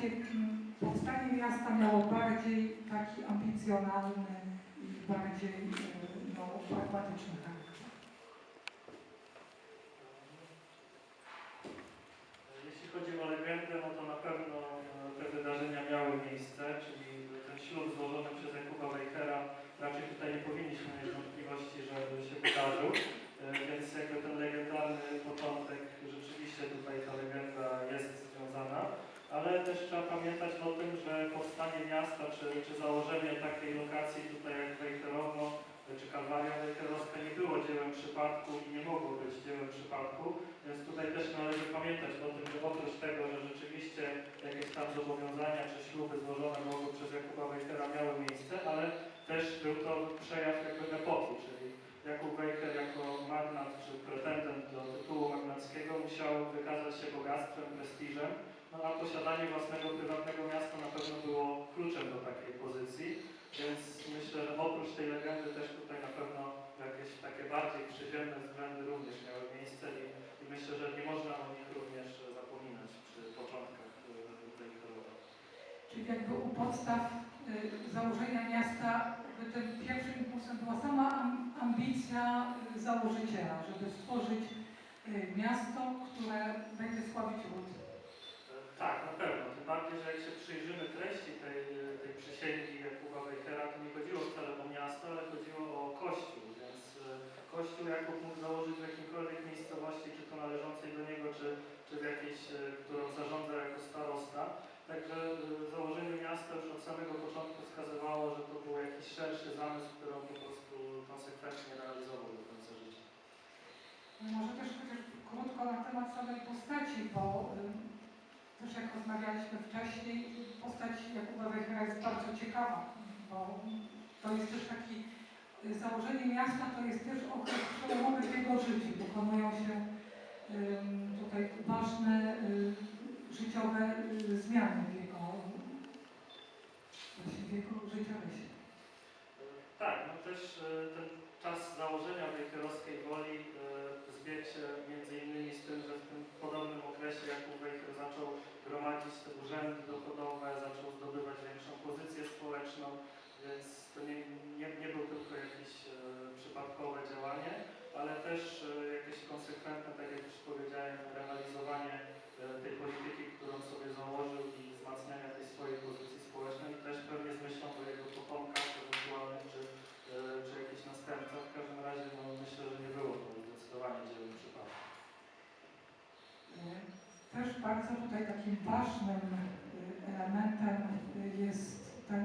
takie powstanie miasta miało bardziej taki ambicjonalny i bardziej pragmatyczny charakter. Jeśli chodzi o legendę, no to na pewno te wydarzenia miały miejsce, czyli ten ślub złożony przez Jakuba Wejhera, raczej tutaj nie powinniśmy mieć wątpliwości, że się wydarzył, więc jakby ten legendarny początek, rzeczywiście tutaj ta legenda jest związana, ale też trzeba pamiętać o tym, że powstanie miasta, czy założenie takiej lokacji tutaj jak Wejherowo, czy Kalwaria Wejherowska nie było dziełem przypadku i nie mogło być dziełem przypadku, więc tutaj też należy pamiętać o tym, że oprócz tego, że rzeczywiście jakieś tam zobowiązania czy śluby złożone mogły przez Jakuba Wejhera miały miejsce, ale też był to przejaw jakby epoki, czyli Jakub Wejher jako magnat czy pretendent do tytułu magnackiego musiał wykazać się bogactwem, prestiżem, no a posiadanie własnego prywatnego miasta na pewno było kluczem do takiej pozycji, więc myślę, że oprócz tej legendy też tutaj na pewno jakieś takie bardziej przyziemne względy również miały miejsce i myślę, że nie można o nich również zapominać przy początkach tej choroby. Czyli jakby u podstaw założenia miasta tym pierwszym impulsem była sama ambicja założyciela, żeby stworzyć miasto, które będzie sławić ród. Tak, na pewno. Tym bardziej, że jak się przyjrzymy treści tej przysięgi Jakuba Wejhera, to nie chodziło wcale o miasto, ale chodziło o kościół, więc kościół Jakub mógł założyć w jakimkolwiek miejscowości, czy to należącej do niego, czy w jakiejś, którą zarządza jako starosta. Także założenie miasta już od samego początku wskazywało, że to był jakiś szerszy zamysł, który on po prostu konsekwentnie realizował do końca życia. Może też chociaż krótko na temat samej postaci, bo też jak rozmawialiśmy wcześniej, postać Jakuba Wejhera jest bardzo ciekawa, bo to jest też taki, założenie miasta to jest też okres przełomowy w jego życiu. Dokonują się tutaj ważne życiowe zmiany w jego życiorysie. Tak, no też ten czas założenia Wejherowskiej Woli zbiegł się między innymi z tym, że w tym podobnym okresie Jakub Wejher zaczął gromadzić te urzędy dochodowe, zaczął zdobywać większą pozycję społeczną, więc to nie był tylko jakieś przypadkowe działanie, ale też jakieś konsekwentne, tak jak już powiedziałem, realizowanie tej polityki, którą sobie założył i wzmacniania tej swojej pozycji społecznej, też pewnie z myślą o jego potomkach ewentualnych, czy jakichś następcach. W każdym razie no, myślę, że nie było to zdecydowanie dziełem przypadku. Też bardzo tutaj takim ważnym elementem jest ten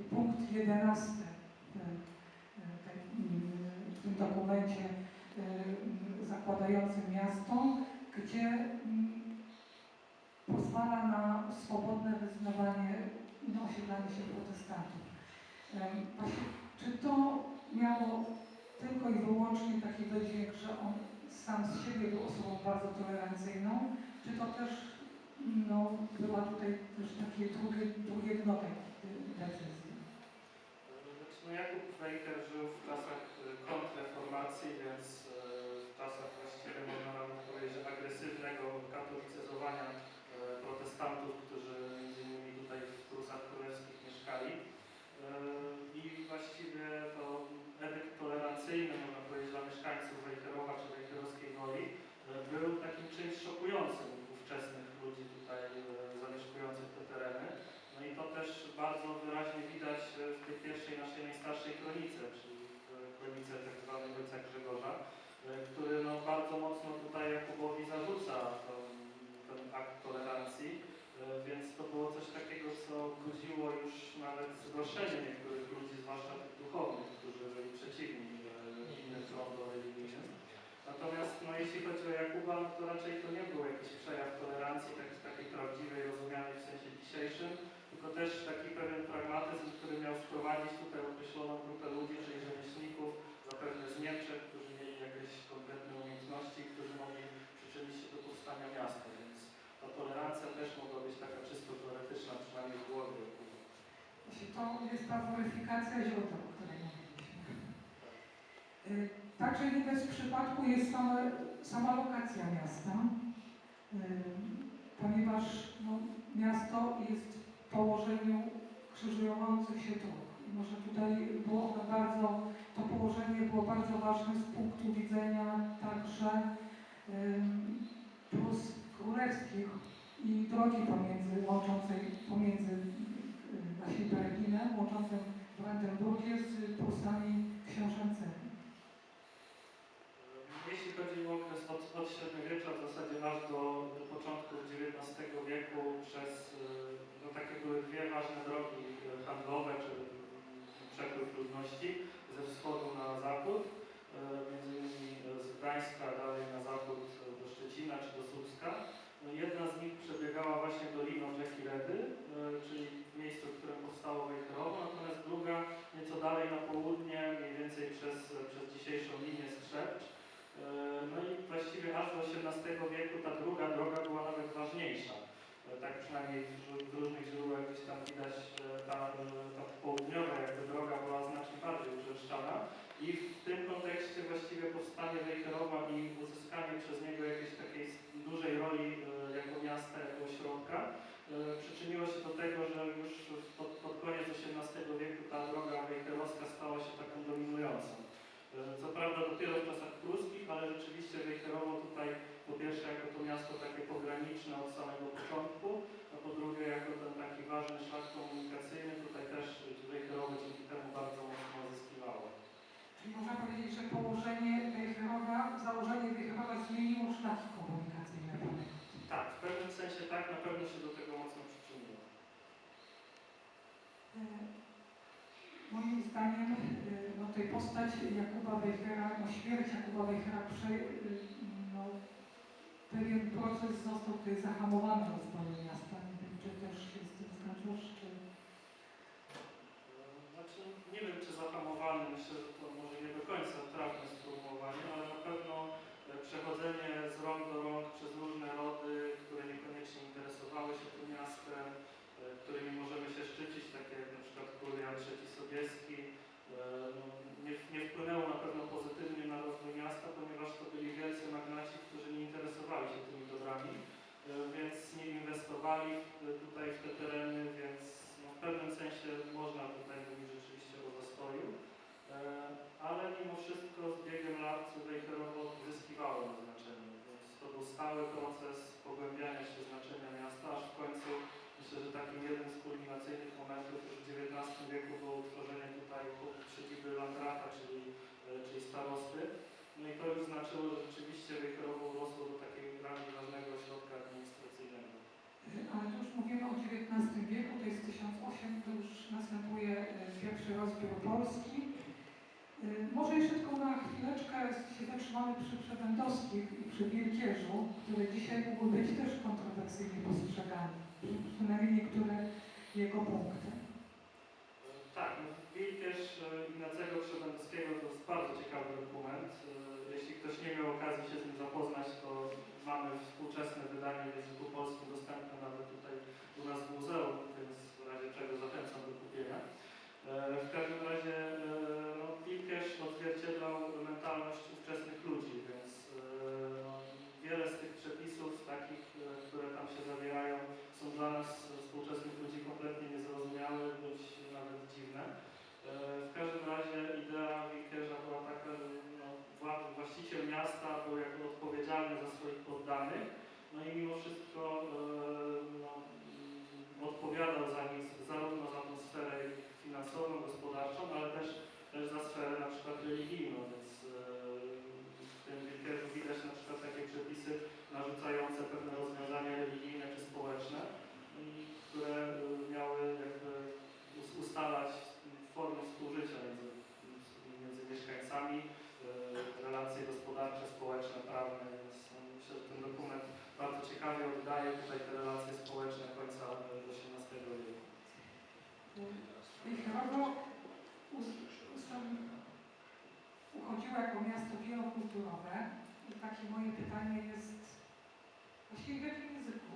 punkt 11 w tym dokumencie zakładającym miasto, gdzie pozwala na swobodne wyznawanie i osiedlanie się protestantów. Właśnie, czy to miało tylko i wyłącznie taki wydźwięk, że on sam z siebie był osobą bardzo tolerancyjną, czy to też była tutaj też takie drugie dno tej decyzji? No Jakub Wejher żył w czasach kontrreformacji, więc w czasach właściwie można nawet powiedzieć, że agresywnego katolicyzowania protestantów, którzy między innymi tutaj w Prusach Królewskich mieszkali. I właściwie to edykt tolerancyjny, można powiedzieć, dla mieszkańców Wejherowa czy Wejherowskiej Woli był takim czymś szokującym ówczesnych ludzi tutaj zamieszkujących te tereny. No i to też bardzo wyraźnie widać w tej pierwszej naszej najstarszej kronice, czyli w kronice tak zwanej ojca Grzegorza, który no, bardzo mocno tutaj Jakubowi zarzuca ten akt tolerancji, więc to było coś takiego, co budziło już nawet zgorszenie niektórych ludzi, zwłaszcza tych duchownych, którzy byli przeciwni innym trądom religijnym. Natomiast no, jeśli chodzi o Jakuba, no, to raczej to nie był jakiś przejaw tolerancji takiej prawdziwej, rozumianej w sensie dzisiejszym, tylko też taki pewien pragmatyzm, który miał wprowadzić tutaj określoną grupę ludzi, czyli rzemieślników, zapewne z Niemczech, którzy mieli jakieś konkretne umiejętności, którzy mogli przyczynić się do powstania miasta, więc ta tolerancja też mogła być taka czysto teoretyczna, przynajmniej w głowie. To jest ta weryfikacja źródeł, o której mówiliśmy. Także nie bez przypadku jest sama lokacja miasta, ponieważ miasto jest w położeniu krzyżujących się dróg. I może tutaj było ono to położenie było bardzo ważne z punktu widzenia także plus królewskich i drogi pomiędzy właśnie Berlinem, łączącym Brandenburgię z Prusami książęcymi. Jeśli chodzi o okres od średniowiecza w zasadzie aż do początków XIX wieku przez takie były dwie ważne drogi handlowe, czy przepływ ludności ze wschodu na zachód, między innymi z Gdańska dalej na zachód do Szczecina czy do Słupska. Jedna z nich przebiegała właśnie doliną rzeki Redy, czyli w miejscu, w którym powstało Wejherowo, natomiast druga nieco dalej na południe, mniej więcej przez dzisiejszą linię Strzepcz. No i właściwie aż do XVIII wieku ta druga droga była nawet ważniejsza. Tak przynajmniej w różnych źródłach gdzieś tam widać, ta południowa jakby droga była znacznie bardziej uczęszczana i w tym kontekście właściwie powstanie Wejherowa i uzyskanie przez niego jakiejś takiej dużej roli jako miasta, jako ośrodka przyczyniło się do tego, że już pod koniec XVIII wieku ta droga wejherowska stała się taką dominującą. Co prawda dopiero w czasach pruskich, ale rzeczywiście Wejherowo tutaj po pierwsze jako to miasto takie pograniczne od samego początku, a po drugie jako ten taki ważny szlak komunikacyjny, tutaj też Wejherowo dzięki temu bardzo mocno zyskiwało. Czyli można powiedzieć, że założenie Wejherowa zmieniło szlaki komunikacyjne. Tak, w pewnym sensie tak, na pewno się do tego mocno przyczyniło. Moim zdaniem tej postać Jakuba Wejhera, śmierć Jakuba Wejhera, pewien proces został tutaj zahamowany rozwoju miasta. Nie wiem, czy też się z tym zgadzasz, czy... Znaczy, nie wiem, czy zahamowany, myślę, że to może nie do końca trafne sformułowanie, ale na pewno przechodzenie z rąk do rąk przez różne rody, które niekoniecznie interesowały się tym miastem, którymi możemy się szczycić, takie jak na przykład król Jan III Sobieski, nie wpłynęło na pewno pozytywnie na rozwój miasta, ponieważ to byli wielcy magnaci, którzy nie interesowali się tymi dobrami, więc nie inwestowali tutaj w te tereny, więc w pewnym sensie można tutaj mówić rzeczywiście o zastoju, ale mimo wszystko z biegiem lat Wejherowo zyskiwało na znaczeniu, więc to był stały proces pogłębiania się znaczenia miasta, aż w końcu myślę, że takim jednym z kulminacyjnych momentów już w XIX wieku było utworzenie tutaj siedziby Landrata, czyli starosty. No i to już znaczyło, że rzeczywiście Wejherowo urosło do takiej rangi ważnego ośrodka administracyjnego. Ale tu już mówimy o XIX wieku, to jest 1008, to już następuje pierwszy rozbiór Polski. Może jeszcze tylko na chwileczkę się zatrzymamy przy Przebędowskich i przy Wilkierzu, które dzisiaj mogły być też kontrowersyjnie postrzegane, przynajmniej niektóre jego punkty. Tak, Wilkierz Ignacego Przebędowskiego to jest bardzo ciekawy dokument. Jeśli ktoś nie miał okazji się z nim zapoznać, to mamy współczesne wydanie w języku polskim dostępne nawet tutaj u nas w muzeum, więc w razie czego zachęcam do kupienia. W każdym razie Wilkierz odzwierciedlał mentalność ówczesnych ludzi, więc wiele z tych przepisów takich, które tam się zawierają, są dla nas współczesnych ludzi kompletnie niezrozumiałe, bądź nawet dziwne. W każdym razie idea Wilkierza była taka, że właściciel miasta był jakby odpowiedzialny za swoich poddanych, no i mimo wszystko odpowiadał za nich zarówno za tą sferę finansową, gospodarczą, ale też za sferę na przykład religijną, więc w tym Wilkierzu widać na przykład takie przepisy narzucające pewne rozwiązania religijne czy społeczne, które miały jakby ustalać formy współżycia między mieszkańcami, relacje gospodarcze, społeczne, prawne, więc myślę, że ten dokument bardzo ciekawie oddaje tutaj te relacje społeczne końca XVIII wieku. Wejherowo uchodziło jako miasto wielokulturowe i takie moje pytanie jest właściwie w jakim języku?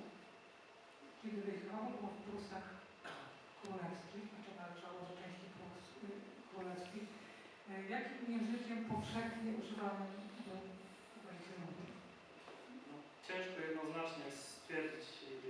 Kiedy Wejherowo było w Prusach królewskich, znaczy należało do części Prus królewskich, jakim językiem powszechnie używanym był